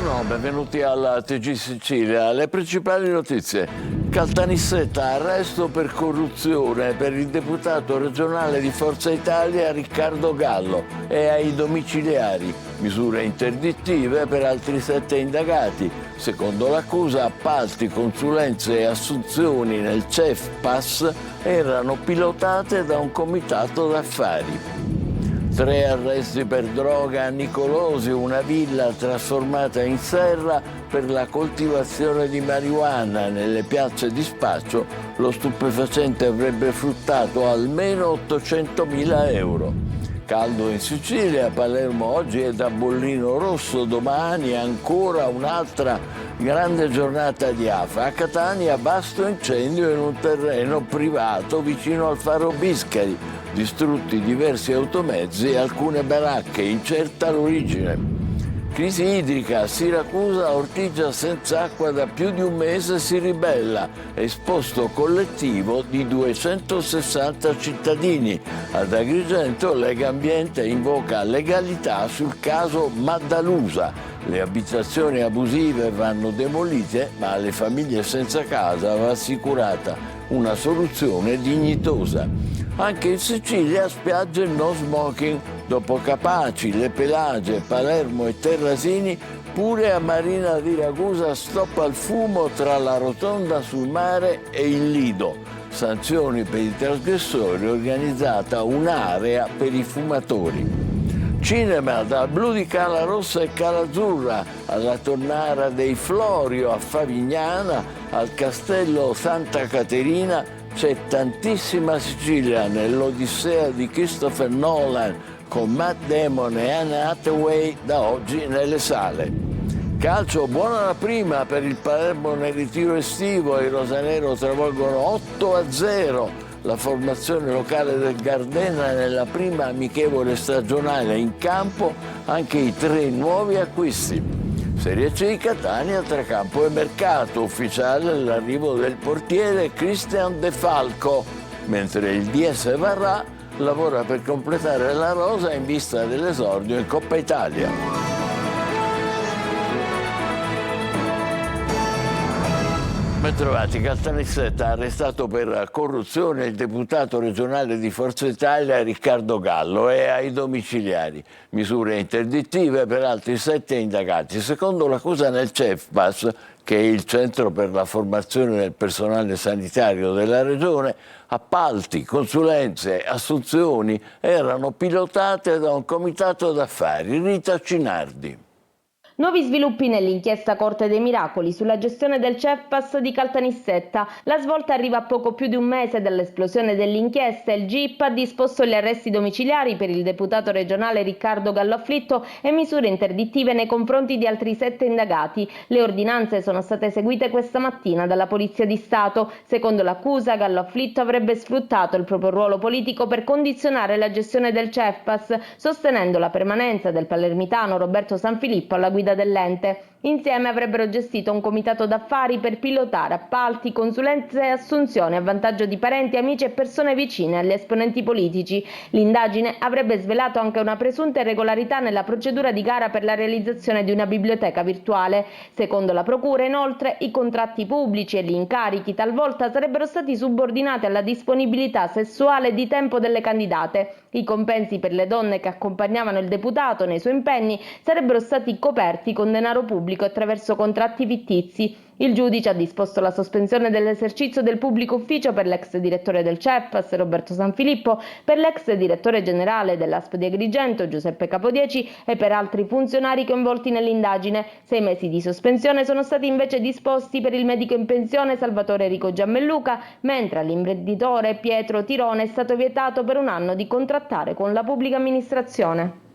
Buongiorno, benvenuti alla TG Sicilia. Le principali notizie. Caltanissetta, arresto per corruzione per il deputato regionale di Forza Italia Riccardo Gallo e ai domiciliari. Misure interdittive per altri 7 indagati. Secondo l'accusa, appalti, consulenze e assunzioni nel CEF-PAS erano pilotate da un comitato d'affari. 3 arresti per droga a Nicolosi, una villa trasformata in serra per la coltivazione di marijuana. Nelle piazze di spaccio lo stupefacente avrebbe fruttato almeno 800.000 euro. Caldo in Sicilia, a Palermo oggi è da bollino rosso, domani ancora un'altra grande giornata di afa. A Catania vasto incendio in un terreno privato vicino al faro Biscari. Distrutti diversi automezzi e alcune baracche, incerta l'origine. Crisi idrica, Siracusa, Ortigia senza acqua da più di un mese si ribella. Esposto collettivo di 260 cittadini. Ad Agrigento Lega Ambiente invoca legalità sul caso Maddalusa. Le abitazioni abusive vanno demolite, ma alle famiglie senza casa va assicurata una soluzione dignitosa. Anche in Sicilia spiagge no smoking. Dopo Capaci, Le Pelagie, Palermo e Terrasini, pure a Marina di Ragusa stop al fumo tra la rotonda sul mare e il Lido. Sanzioni per i trasgressori, organizzata un'area per i fumatori. Cinema, dal blu di Cala Rossa e Cala Azzurra alla Tonnara dei Florio a Favignana, al Castello Santa Caterina, c'è tantissima Sicilia nell'Odissea di Christopher Nolan con Matt Damon e Anne Hathaway da oggi nelle sale. Calcio, buona la prima per il Palermo nel ritiro estivo, i rosanero travolgono 8-0 la formazione locale del Gardena nella prima amichevole stagionale, in campo anche i 3 nuovi acquisti. Serie C, Catania tra campo e mercato, ufficiale l'arrivo del portiere Christian De Falco, mentre il DS Varrà lavora per completare la rosa in vista dell'esordio in Coppa Italia. Bentrovati. Caltanissetta ha arrestato per corruzione il deputato regionale di Forza Italia Riccardo Gallo e ai domiciliari. Misure interdittive per altri 7 indagati. Secondo l'accusa nel CEF-PAS, che è il centro per la formazione del personale sanitario della regione, appalti, consulenze, assunzioni erano pilotate da un comitato d'affari. Rita Cinardi. Nuovi sviluppi nell'inchiesta Corte dei Miracoli sulla gestione del CEF-PAS di Caltanissetta. La svolta arriva a poco più di un mese dall'esplosione dell'inchiesta. Il GIP ha disposto gli arresti domiciliari per il deputato regionale Riccardo Gallo Afflitto e misure interdittive nei confronti di altri 7 indagati. Le ordinanze sono state eseguite questa mattina dalla Polizia di Stato. Secondo l'accusa, Gallo Afflitto avrebbe sfruttato il proprio ruolo politico per condizionare la gestione del CEF-PAS, sostenendo la permanenza del palermitano Roberto Sanfilippo alla guida dell'ente. Insieme avrebbero gestito un comitato d'affari per pilotare appalti, consulenze e assunzioni a vantaggio di parenti, amici e persone vicine agli esponenti politici. L'indagine avrebbe svelato anche una presunta irregolarità nella procedura di gara per la realizzazione di una biblioteca virtuale. Secondo la procura, inoltre, i contratti pubblici e gli incarichi talvolta sarebbero stati subordinati alla disponibilità sessuale e di tempo delle candidate. I compensi per le donne che accompagnavano il deputato nei suoi impegni sarebbero stati coperti con denaro pubblico attraverso contratti vittizi. Il giudice ha disposto la sospensione dell'esercizio del pubblico ufficio per l'ex direttore del CEF-PAS Roberto Sanfilippo, per l'ex direttore generale dell'ASP di Agrigento Giuseppe Capodieci e per altri funzionari coinvolti nell'indagine. 6 mesi di sospensione sono stati invece disposti per il medico in pensione Salvatore Enrico Giammelluca, mentre all'imprenditore Pietro Tirone è stato vietato per 1 anno di contrattare con la pubblica amministrazione.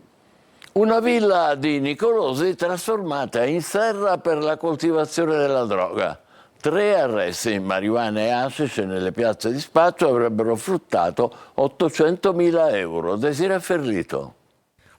Una villa di Nicolosi trasformata in serra per la coltivazione della droga. 3 arresti, marijuana e hashish nelle piazze di spaccio avrebbero fruttato 800.000 euro. Desiree Ferlito.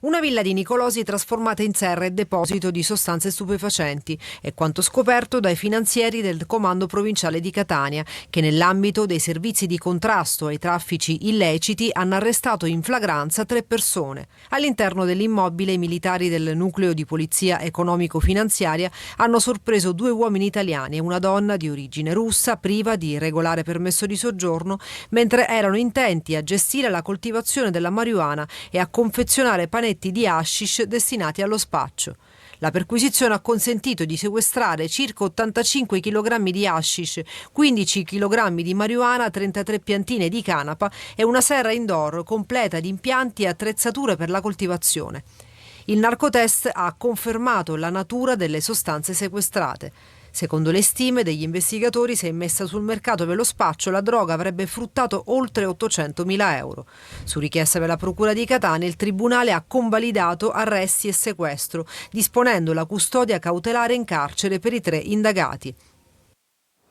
Una villa di Nicolosi trasformata in serra e deposito di sostanze stupefacenti, è quanto scoperto dai finanzieri del Comando Provinciale di Catania, che nell'ambito dei servizi di contrasto ai traffici illeciti hanno arrestato in flagranza 3 persone. All'interno dell'immobile i militari del nucleo di polizia economico-finanziaria hanno sorpreso 2 uomini italiani e una donna di origine russa priva di regolare permesso di soggiorno, mentre erano intenti a gestire la coltivazione della marijuana e a confezionare panetti di hashish destinati allo spaccio. La perquisizione ha consentito di sequestrare circa 85 kg di hashish, 15 kg di marijuana, 33 piantine di canapa e una serra indoor completa di impianti e attrezzature per la coltivazione. Il narcotest ha confermato la natura delle sostanze sequestrate. Secondo le stime degli investigatori, se immessa sul mercato per lo spaccio, la droga avrebbe fruttato oltre 800.000 euro. Su richiesta della Procura di Catania, il Tribunale ha convalidato arresti e sequestro, disponendo la custodia cautelare in carcere per i 3 indagati.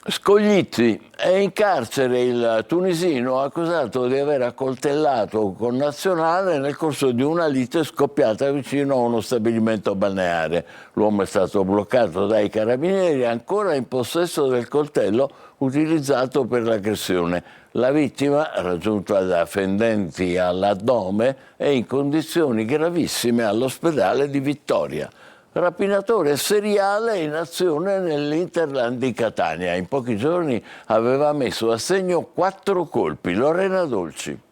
Scoglitti, è in carcere il tunisino accusato di aver accoltellato un connazionale nel corso di una lite scoppiata vicino a uno stabilimento balneare. L'uomo è stato bloccato dai carabinieri ancora in possesso del coltello utilizzato per l'aggressione. La vittima, raggiunta da fendenti all'addome, è in condizioni gravissime all'ospedale di Vittoria. Rapinatore seriale in azione nell'Interland di Catania. In pochi giorni aveva messo a segno 4 colpi. Lorena Dolci.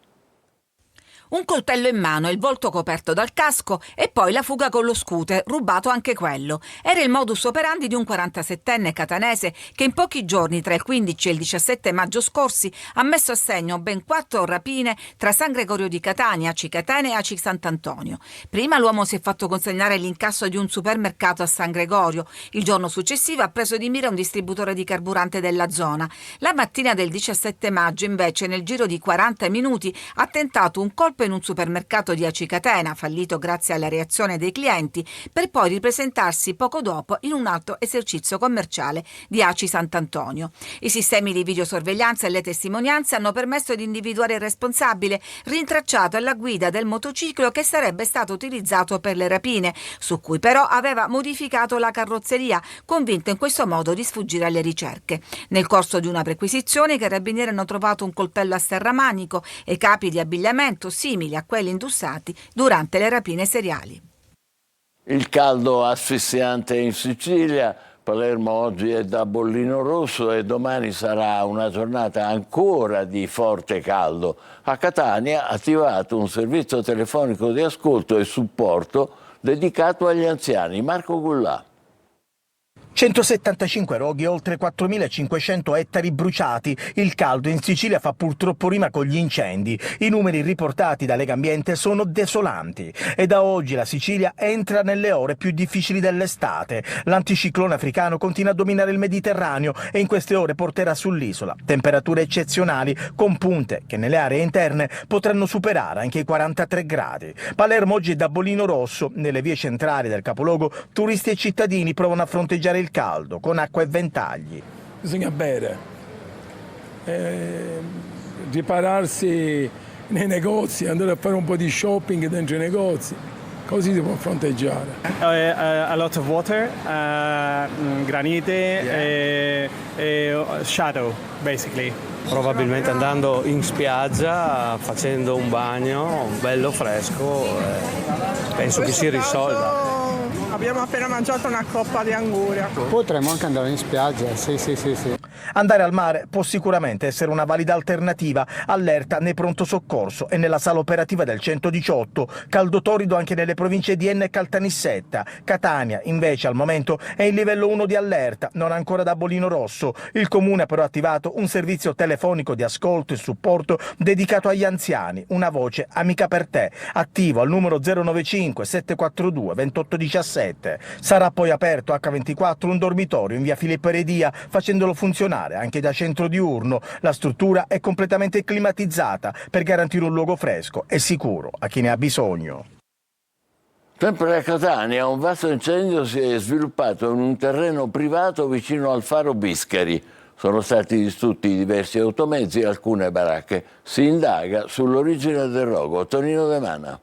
Un coltello in mano, il volto coperto dal casco e poi la fuga con lo scooter, rubato anche quello. Era il modus operandi di un 47enne catanese che in pochi giorni, tra il 15 e il 17 maggio scorsi, ha messo a segno ben 4 rapine tra San Gregorio di Catania, Aci Catene e Aci Sant'Antonio. Prima l'uomo si è fatto consegnare l'incasso di un supermercato a San Gregorio. Il giorno successivo ha preso di mira un distributore di carburante della zona. La mattina del 17 maggio, invece, nel giro di 40 minuti, ha tentato un colpo in un supermercato di Aci Catena, fallito grazie alla reazione dei clienti, per poi ripresentarsi poco dopo in un altro esercizio commerciale di Aci Sant'Antonio. I sistemi di videosorveglianza e le testimonianze hanno permesso di individuare il responsabile, rintracciato alla guida del motociclo che sarebbe stato utilizzato per le rapine, su cui però aveva modificato la carrozzeria, convinto in questo modo di sfuggire alle ricerche. Nel corso di una perquisizione i carabinieri hanno trovato un coltello a serramanico e capi di abbigliamento simili a quelli indossati durante le rapine seriali. Il caldo asfissiante in Sicilia. Palermo oggi è da bollino rosso e domani sarà una giornata ancora di forte caldo. A Catania ha attivato un servizio telefonico di ascolto e supporto dedicato agli anziani. Marco Gullà. 175 roghi e oltre 4.500 ettari bruciati. Il caldo in Sicilia fa purtroppo rima con gli incendi. I numeri riportati da Legambiente sono desolanti e da oggi la Sicilia entra nelle ore più difficili dell'estate. L'anticiclone africano continua a dominare il Mediterraneo e in queste ore porterà sull'isola temperature eccezionali con punte che nelle aree interne potranno superare anche i 43 gradi. Palermo oggi è da bollino rosso. Nelle vie centrali del capoluogo turisti e cittadini provano a fronteggiare il caldo con acqua e ventagli. Bisogna bere, ripararsi nei negozi, andare a fare un po' di shopping dentro i negozi, così si può fronteggiare. A lot of water, granite e shadow, basically. Probabilmente andando in spiaggia, facendo un bagno bello fresco, penso che si risolva. Abbiamo appena mangiato una coppa di anguria. Potremmo anche andare in spiaggia, sì. Andare al mare può sicuramente essere una valida alternativa. Allerta nei pronto soccorso e nella sala operativa del 118. Caldo torrido anche nelle province di Enna e Caltanissetta. Catania, invece, al momento è in livello 1 di allerta, non ancora da bollino rosso. Il comune ha però attivato un servizio telefonico di ascolto e supporto dedicato agli anziani, una voce amica per te, attivo al numero 095 742 2817. Sarà poi aperto H24 un dormitorio in via Filippo Eredia, facendolo funzionare anche da centro diurno. La struttura è completamente climatizzata per garantire un luogo fresco e sicuro a chi ne ha bisogno. Sempre a Catania un vasto incendio si è sviluppato in un terreno privato vicino al faro Biscari. Sono stati distrutti diversi automezzi e alcune baracche. Si indaga sull'origine del rogo. Tonino De Mana.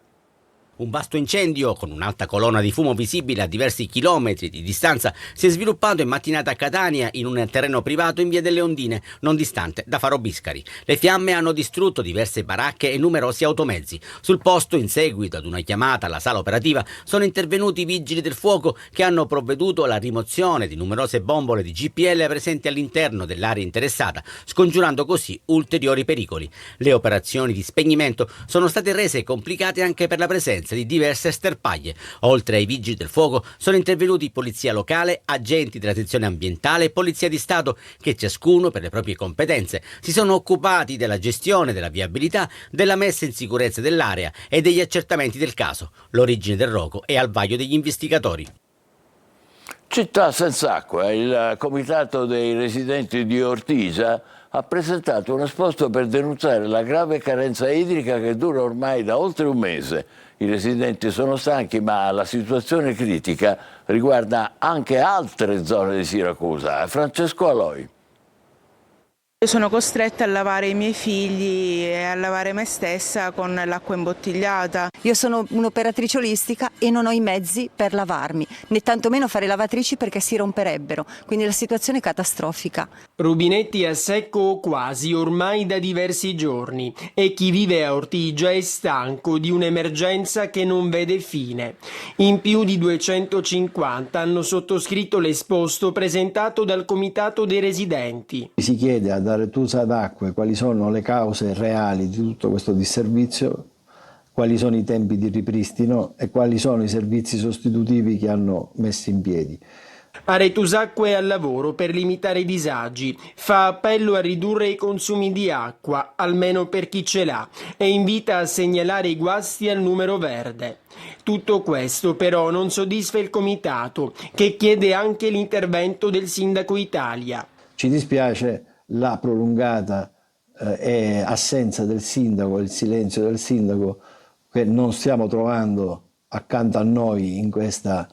Un vasto incendio, con un'alta colonna di fumo visibile a diversi chilometri di distanza, si è sviluppato in mattinata a Catania in un terreno privato in via delle Ondine, non distante da Faro Biscari. Le fiamme hanno distrutto diverse baracche e numerosi automezzi. Sul posto, in seguito ad una chiamata alla sala operativa, sono intervenuti i vigili del fuoco che hanno provveduto alla rimozione di numerose bombole di GPL presenti all'interno dell'area interessata, scongiurando così ulteriori pericoli. Le operazioni di spegnimento sono state rese complicate anche per la presenza di diverse sterpaglie. Oltre ai vigili del fuoco sono intervenuti polizia locale, agenti della sezione ambientale e polizia di Stato che ciascuno per le proprie competenze si sono occupati della gestione della viabilità, della messa in sicurezza dell'area e degli accertamenti del caso. L'origine del rogo è al vaglio degli investigatori. Città senza acqua. Il comitato dei residenti di Ortigia ha presentato un esposto per denunciare la grave carenza idrica che dura ormai da oltre un mese. I residenti sono stanchi, ma la situazione critica riguarda anche altre zone di Siracusa. Francesco Aloi. Io sono costretta a lavare i miei figli e a lavare me stessa con l'acqua imbottigliata. Io sono un'operatrice olistica e non ho i mezzi per lavarmi, né tantomeno fare lavatrici perché si romperebbero, quindi la situazione è catastrofica. Rubinetti a secco o quasi ormai da diversi giorni e chi vive a Ortigia è stanco di un'emergenza che non vede fine. In più di 250 hanno sottoscritto l'esposto presentato dal comitato dei residenti. Si chiede ad Aretusa d'Acque quali sono le cause reali di tutto questo disservizio, quali sono i tempi di ripristino e quali sono i servizi sostitutivi che hanno messo in piedi. Aretusacque è al lavoro per limitare i disagi, fa appello a ridurre i consumi di acqua, almeno per chi ce l'ha, e invita a segnalare i guasti al numero verde. Tutto questo però non soddisfa il comitato, che chiede anche l'intervento del Sindaco Italia. Ci dispiace la prolungata assenza del sindaco, il silenzio del sindaco che non stiamo trovando accanto a noi in questa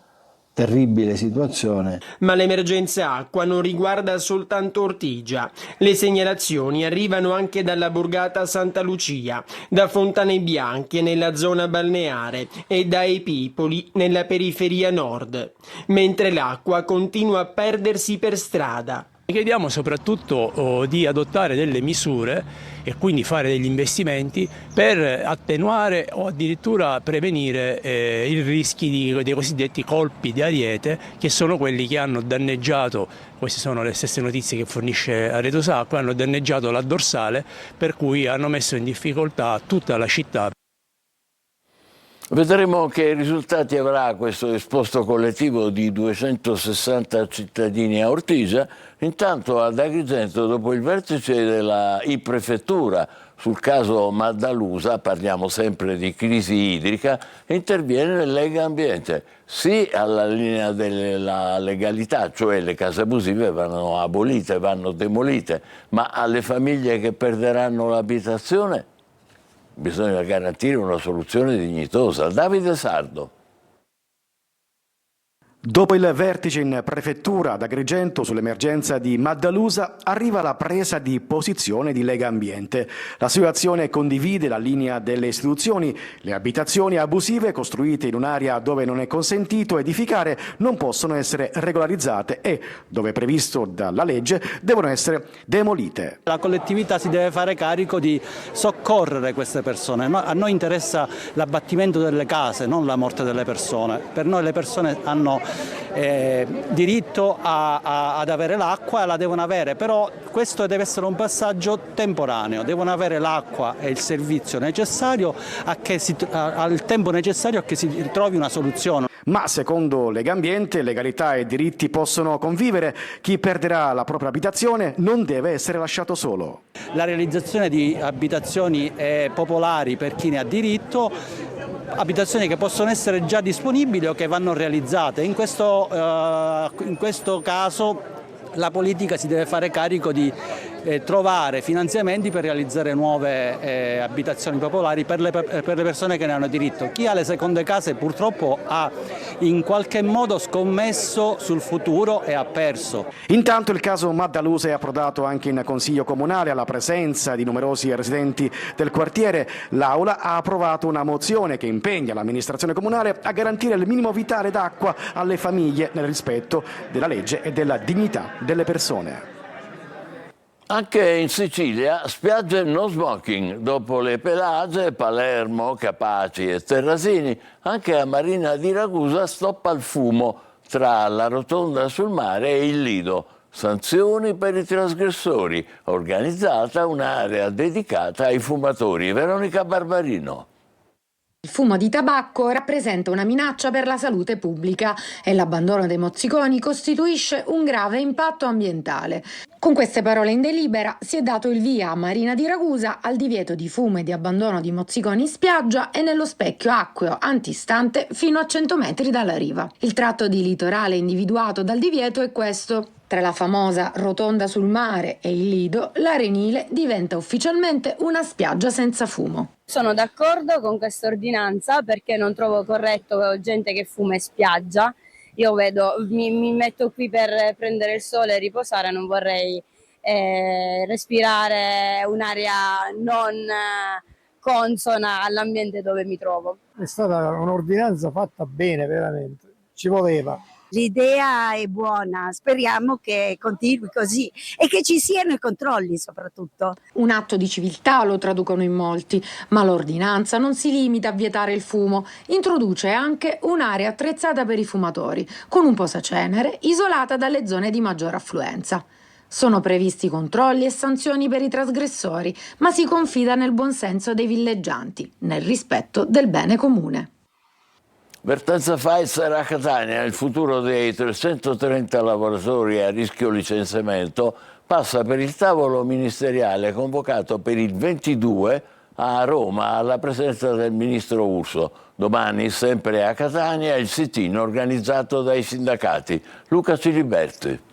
terribile situazione. Ma l'emergenza acqua non riguarda soltanto Ortigia. Le segnalazioni arrivano anche dalla borgata Santa Lucia, da Fontane Bianche nella zona balneare e da Epipoli nella periferia nord, mentre l'acqua continua a perdersi per strada. Chiediamo soprattutto di adottare delle misure e quindi fare degli investimenti per attenuare o addirittura prevenire i rischi dei cosiddetti colpi di ariete, che sono quelli che hanno danneggiato, queste sono le stesse notizie che fornisce Aretosacqua, hanno danneggiato la dorsale, per cui hanno messo in difficoltà tutta la città. Vedremo che risultati avrà questo esposto collettivo di 260 cittadini a Ortigia. Intanto ad Agrigento, dopo il vertice della prefettura sul caso Maddalusa, parliamo sempre di crisi idrica, interviene Lega Ambiente. Sì alla linea della legalità, cioè le case abusive vanno abolite, vanno demolite, ma alle famiglie che perderanno l'abitazione bisogna garantire una soluzione dignitosa. Davide Sardo. Dopo il vertice in prefettura ad Agrigento sull'emergenza di Maddalusa arriva la presa di posizione di Lega Ambiente. L'associazione condivide la linea delle istituzioni. Le abitazioni abusive costruite in un'area dove non è consentito edificare non possono essere regolarizzate e, dove è previsto dalla legge, devono essere demolite. La collettività si deve fare carico di soccorrere queste persone. A noi interessa l'abbattimento delle case, non la morte delle persone. Per noi le persone hanno diritto ad avere l'acqua, la devono avere, però questo deve essere un passaggio temporaneo, devono avere l'acqua e il servizio necessario al tempo necessario a che si ritrovi una soluzione. Ma secondo Lega Ambiente, legalità e diritti possono convivere. Chi perderà la propria abitazione non deve essere lasciato solo. La realizzazione di abitazioni popolari per chi ne ha diritto, abitazioni che possono essere già disponibili o che vanno realizzate. In questo caso la politica si deve fare carico di trovare finanziamenti per realizzare nuove abitazioni popolari per le persone che ne hanno diritto. Chi ha le seconde case purtroppo ha in qualche modo scommesso sul futuro e ha perso. Intanto il caso Maddalusa è approdato anche in Consiglio Comunale alla presenza di numerosi residenti del quartiere. L'Aula ha approvato una mozione che impegna l'amministrazione comunale a garantire il minimo vitale d'acqua alle famiglie nel rispetto della legge e della dignità delle persone. Anche in Sicilia spiagge no smoking. Dopo le Pelagie, Palermo, Capaci e Terrasini, anche a Marina di Ragusa stoppa il fumo tra la rotonda sul mare e il Lido. Sanzioni per i trasgressori. Organizzata un'area dedicata ai fumatori. Veronica Barbarino. Il fumo di tabacco rappresenta una minaccia per la salute pubblica e l'abbandono dei mozziconi costituisce un grave impatto ambientale. Con queste parole in delibera si è dato il via a Marina di Ragusa al divieto di fumo e di abbandono di mozziconi in spiaggia e nello specchio acqueo antistante fino a 100 metri dalla riva. Il tratto di litorale individuato dal divieto è questo. Tra la famosa rotonda sul mare e il Lido, l'Arenile diventa ufficialmente una spiaggia senza fumo. Sono d'accordo con questa ordinanza perché non trovo corretto gente che fuma in spiaggia. Io vedo, mi metto qui per prendere il sole e riposare, non vorrei respirare un'aria non consona all'ambiente dove mi trovo. È stata un'ordinanza fatta bene, veramente, ci voleva. L'idea è buona, speriamo che continui così e che ci siano i controlli soprattutto. Un atto di civiltà lo traducono in molti, ma l'ordinanza non si limita a vietare il fumo, introduce anche un'area attrezzata per i fumatori, con un posacenere isolata dalle zone di maggior affluenza. Sono previsti controlli e sanzioni per i trasgressori, ma si confida nel buonsenso dei villeggianti, nel rispetto del bene comune. Vertenza Pfizer a Catania, il futuro dei 330 lavoratori a rischio licenziamento passa per il tavolo ministeriale convocato per il 22 a Roma alla presenza del ministro Urso. Domani, sempre a Catania, il sit-in organizzato dai sindacati. Luca Ciliberti.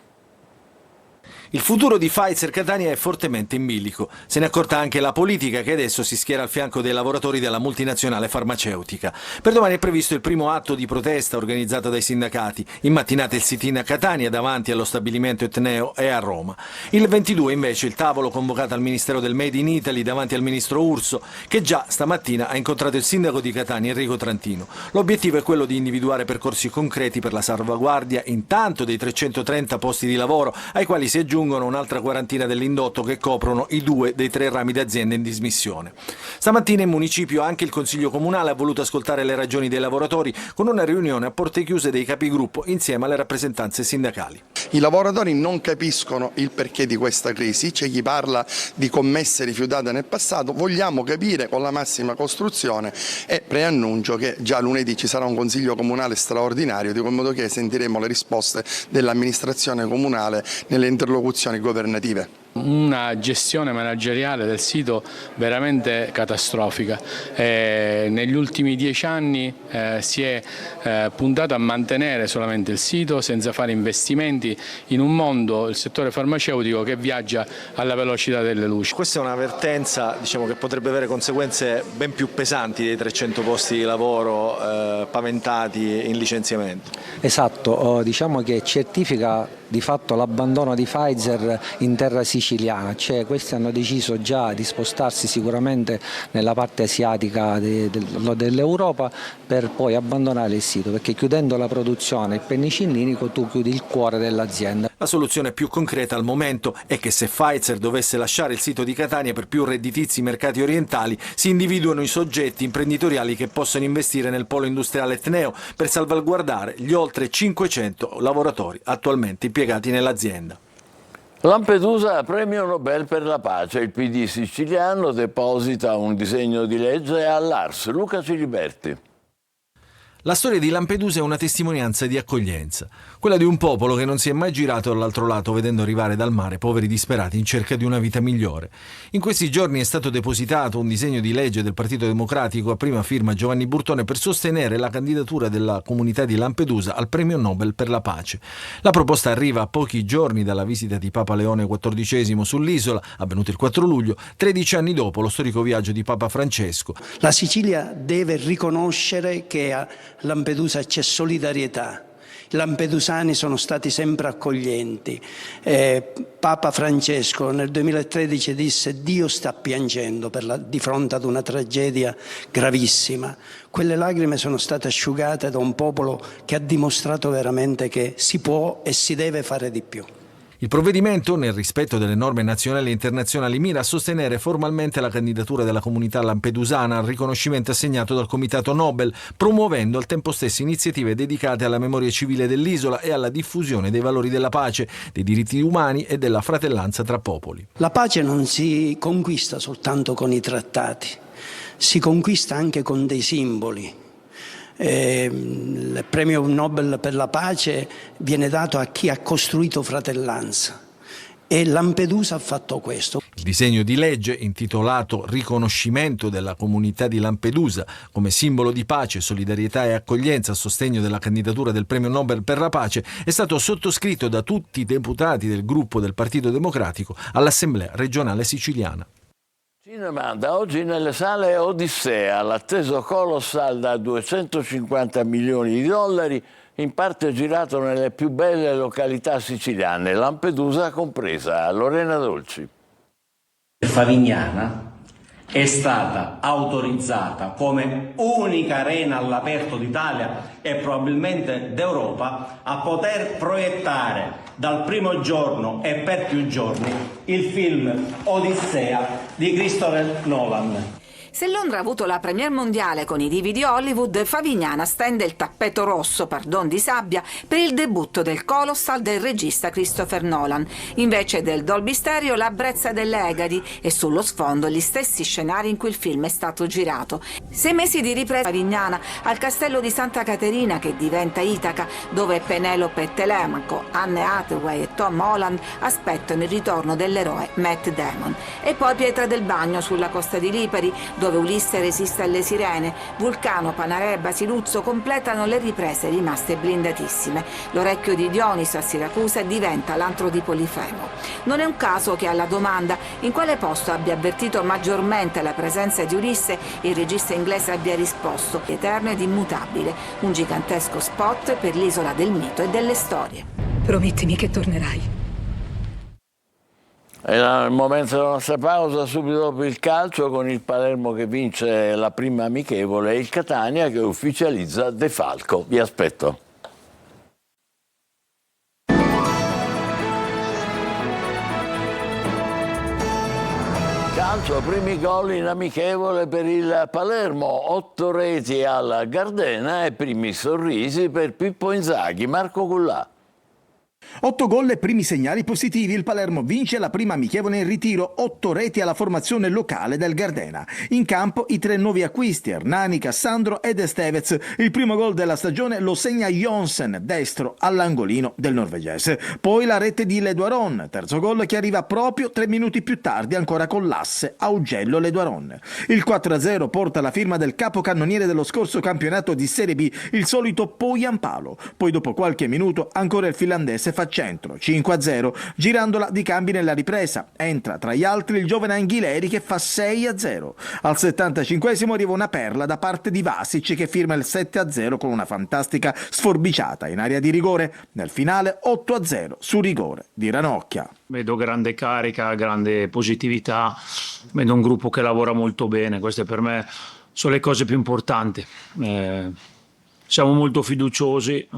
Il futuro di Pfizer Catania è fortemente in bilico. Se ne è accorta anche la politica, che adesso si schiera al fianco dei lavoratori della multinazionale farmaceutica. Per domani è previsto il primo atto di protesta organizzato dai sindacati. In mattinata il sit-in a Catania davanti allo stabilimento Etneo e a Roma. Il 22 invece il tavolo convocato al Ministero del Made in Italy davanti al ministro Urso, che già stamattina ha incontrato il sindaco di Catania Enrico Trantino. L'obiettivo è quello di individuare percorsi concreti per la salvaguardia intanto dei 330 posti di lavoro, ai quali si aggiungono un'altra quarantina dell'indotto che coprono i 2 dei 3 rami d'azienda in dismissione. Stamattina in municipio anche il Consiglio Comunale ha voluto ascoltare le ragioni dei lavoratori con una riunione a porte chiuse dei capigruppo insieme alle rappresentanze sindacali. I lavoratori non capiscono il perché di questa crisi, c'è chi parla di commesse rifiutate nel passato, vogliamo capire con la massima costruzione e preannuncio che già lunedì ci sarà un Consiglio Comunale straordinario, di modo che sentiremo le risposte dell'amministrazione comunale nelle interlocuzioni governative. Una gestione manageriale del sito veramente catastrofica. Negli ultimi 10 anni si è puntato a mantenere solamente il sito senza fare investimenti in un mondo, il settore farmaceutico, che viaggia alla velocità delle luci. Questa è una vertenza, che potrebbe avere conseguenze ben più pesanti dei 300 posti di lavoro paventati in licenziamento. Esatto, diciamo che certifica di fatto l'abbandono di Pfizer in terra siciliana, cioè questi hanno deciso già di spostarsi sicuramente nella parte asiatica dell'Europa per poi abbandonare il sito, perché chiudendo la produzione penicillinico tu chiudi il cuore dell'azienda. La soluzione più concreta al momento è che se Pfizer dovesse lasciare il sito di Catania per più redditizi mercati orientali, si individuano i soggetti imprenditoriali che possono investire nel polo industriale Etneo per salvaguardare gli oltre 500 lavoratori attualmente impiegati nell'azienda. Lampedusa, premio Nobel per la pace. Il PD siciliano deposita un disegno di legge all'Ars. Luca Ciliberti. La storia di Lampedusa è una testimonianza di accoglienza, quella di un popolo che non si è mai girato dall'altro lato vedendo arrivare dal mare poveri disperati in cerca di una vita migliore. In questi giorni è stato depositato un disegno di legge del Partito Democratico a prima firma Giovanni Burtone per sostenere la candidatura della comunità di Lampedusa al Premio Nobel per la pace. La proposta arriva a pochi giorni dalla visita di Papa Leone XIV sull'isola, avvenuta il 4 luglio, 13 anni dopo lo storico viaggio di Papa Francesco. La Sicilia deve riconoscere che a Lampedusa c'è solidarietà. I lampedusani sono stati sempre accoglienti. Papa Francesco nel 2013 disse: Dio sta piangendo di fronte ad una tragedia gravissima. Quelle lacrime sono state asciugate da un popolo che ha dimostrato veramente che si può e si deve fare di più. Il provvedimento, nel rispetto delle norme nazionali e internazionali, mira a sostenere formalmente la candidatura della comunità lampedusana al riconoscimento assegnato dal Comitato Nobel, promuovendo al tempo stesso iniziative dedicate alla memoria civile dell'isola e alla diffusione dei valori della pace, dei diritti umani e della fratellanza tra popoli. La pace non si conquista soltanto con i trattati, si conquista anche con dei simboli. Il premio Nobel per la pace viene dato a chi ha costruito fratellanza e Lampedusa ha fatto questo. Il disegno di legge, intitolato Riconoscimento della comunità di Lampedusa come simbolo di pace, solidarietà e accoglienza a sostegno della candidatura del premio Nobel per la pace, è stato sottoscritto da tutti i deputati del gruppo del Partito Democratico all'Assemblea regionale siciliana. Cinema, da oggi nelle sale Odissea, l'atteso Colossal da 250 milioni di dollari, in parte girato nelle più belle località siciliane, Lampedusa compresa. Lorena Dolci. Favignana è stata autorizzata come unica arena all'aperto d'Italia e probabilmente d'Europa a poter proiettare dal primo giorno e per più giorni il film Odissea di Christopher Nolan. Se Londra ha avuto la premiere mondiale con i divi di Hollywood, Favignana stende il tappeto rosso, pardon di sabbia, per il debutto del Colossal del regista Christopher Nolan. Invece del Dolby Stereo, la brezza delle Egadi e sullo sfondo gli stessi scenari in cui il film è stato girato. 6 mesi di ripresa Favignana al castello di Santa Caterina, che diventa Itaca, dove Penelope e Telemaco, Anne Hathaway e Tom Holland aspettano il ritorno dell'eroe Matt Damon. E poi Pietra del Bagno sulla costa di Lipari, dove Ulisse resiste alle sirene, Vulcano, Panarea e Basiluzzo completano le riprese rimaste blindatissime. L'Orecchio di Dioniso a Siracusa diventa l'antro di Polifemo. Non è un caso che alla domanda in quale posto abbia avvertito maggiormente la presenza di Ulisse, il regista inglese abbia risposto: eterno ed immutabile, un gigantesco spot per l'isola del mito e delle storie. Promettimi che tornerai. È il momento della nostra pausa, subito dopo il calcio, con il Palermo che vince la prima amichevole e il Catania che ufficializza De Falco. Vi aspetto. Calcio, primi gol in amichevole per il Palermo, 8 reti alla Gardena e primi sorrisi per Pippo Inzaghi. Marco Cullà. 8 gol e primi segnali positivi. Il Palermo vince la prima amichevole in ritiro, 8 reti alla formazione locale del Gardena. In campo i 3 nuovi acquisti, Hernani, Cassandro ed Estevez. Il primo gol della stagione lo segna Jonsen, destro all'angolino del norvegese. Poi la rete di Leduaron, terzo gol che arriva proprio 3 minuti più tardi, ancora con l'asse Augello Leduaron. Il 4-0 porta la firma del capocannoniere dello scorso campionato di Serie B, il solito Poyampalo. Poi dopo qualche minuto ancora il finlandese fa centro, 5-0, girandola di cambi nella ripresa. Entra tra gli altri il giovane Anghileri che fa 6-0. Al 75esimo arriva una perla da parte di Vasic che firma il 7-0 con una fantastica sforbiciata in area di rigore. Nel finale 8-0 su rigore di Ranocchia. Vedo grande carica, grande positività, vedo un gruppo che lavora molto bene. Queste per me sono le cose più importanti. Siamo molto fiduciosi.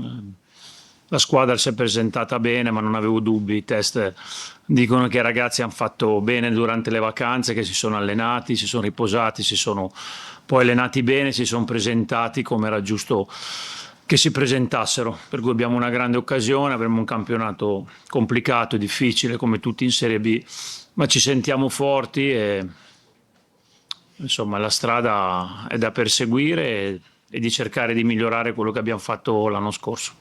La squadra si è presentata bene, ma non avevo dubbi. I test dicono che i ragazzi hanno fatto bene durante le vacanze, che si sono allenati, si sono riposati, si sono poi allenati bene, si sono presentati come era giusto che si presentassero. Per cui abbiamo una grande occasione, avremo un campionato complicato e difficile come tutti in Serie B, ma ci sentiamo forti e insomma la strada è da perseguire e di cercare di migliorare quello che abbiamo fatto l'anno scorso.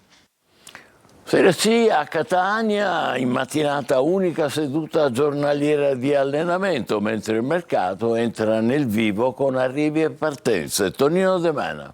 Serie C a Catania, in mattinata unica seduta giornaliera di allenamento, mentre il mercato entra nel vivo con arrivi e partenze. Tonino De Mana.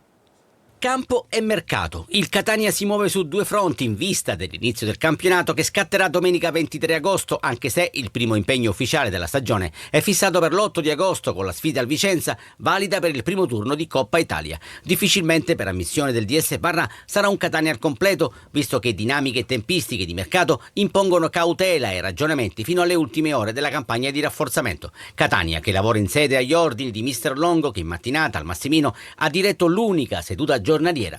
Campo e mercato. Il Catania si muove su due fronti in vista dell'inizio del campionato che scatterà domenica 23 agosto, anche se il primo impegno ufficiale della stagione è fissato per l'8 di agosto con la sfida al Vicenza, valida per il primo turno di Coppa Italia. Difficilmente per ammissione del DS Parra sarà un Catania al completo, visto che dinamiche e tempistiche di mercato impongono cautela e ragionamenti fino alle ultime ore della campagna di rafforzamento. Catania, che lavora in sede agli ordini di mister Longo, che in mattinata al Massimino ha diretto l'unica seduta giornaliera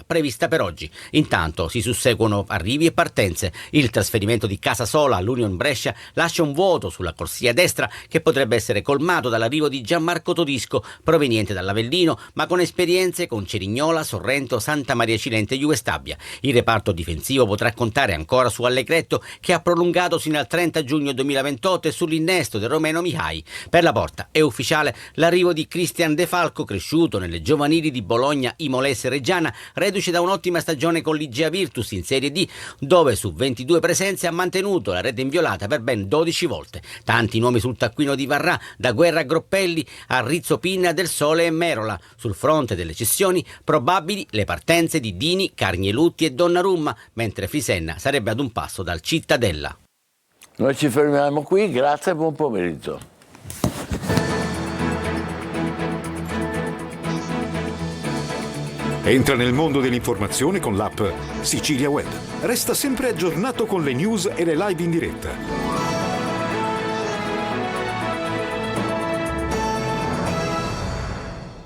prevista per oggi. Intanto si susseguono arrivi e partenze. Il trasferimento di Casasola all'Union Brescia lascia un vuoto sulla corsia destra che potrebbe essere colmato dall'arrivo di Gianmarco Todisco, proveniente dall'Avellino, ma con esperienze con Cerignola, Sorrento, Santa Maria Cilente e Juve Stabia. Il reparto difensivo potrà contare ancora su Allegretto, che ha prolungato sino al 30 giugno 2028, e sull'innesto del romeno Mihai. Per la porta è ufficiale l'arrivo di Cristian De Falco, cresciuto nelle giovanili di Bologna, Imolese e Reggiana, reduce da un'ottima stagione con l'Igea Virtus in Serie D, dove su 22 presenze ha mantenuto la rete inviolata per ben 12 volte. Tanti nomi sul taccuino di Varrà, da Guerra a Groppelli a Rizzo Pinna, Del Sole e Merola. Sul fronte delle cessioni, probabili le partenze di Dini, Carnielutti e Donnarumma, mentre Frisenna sarebbe ad un passo dal Cittadella. Noi ci fermiamo qui, grazie e buon pomeriggio. Entra nel mondo dell'informazione con l'app Sicilia Web. Resta sempre aggiornato con le news e le live in diretta.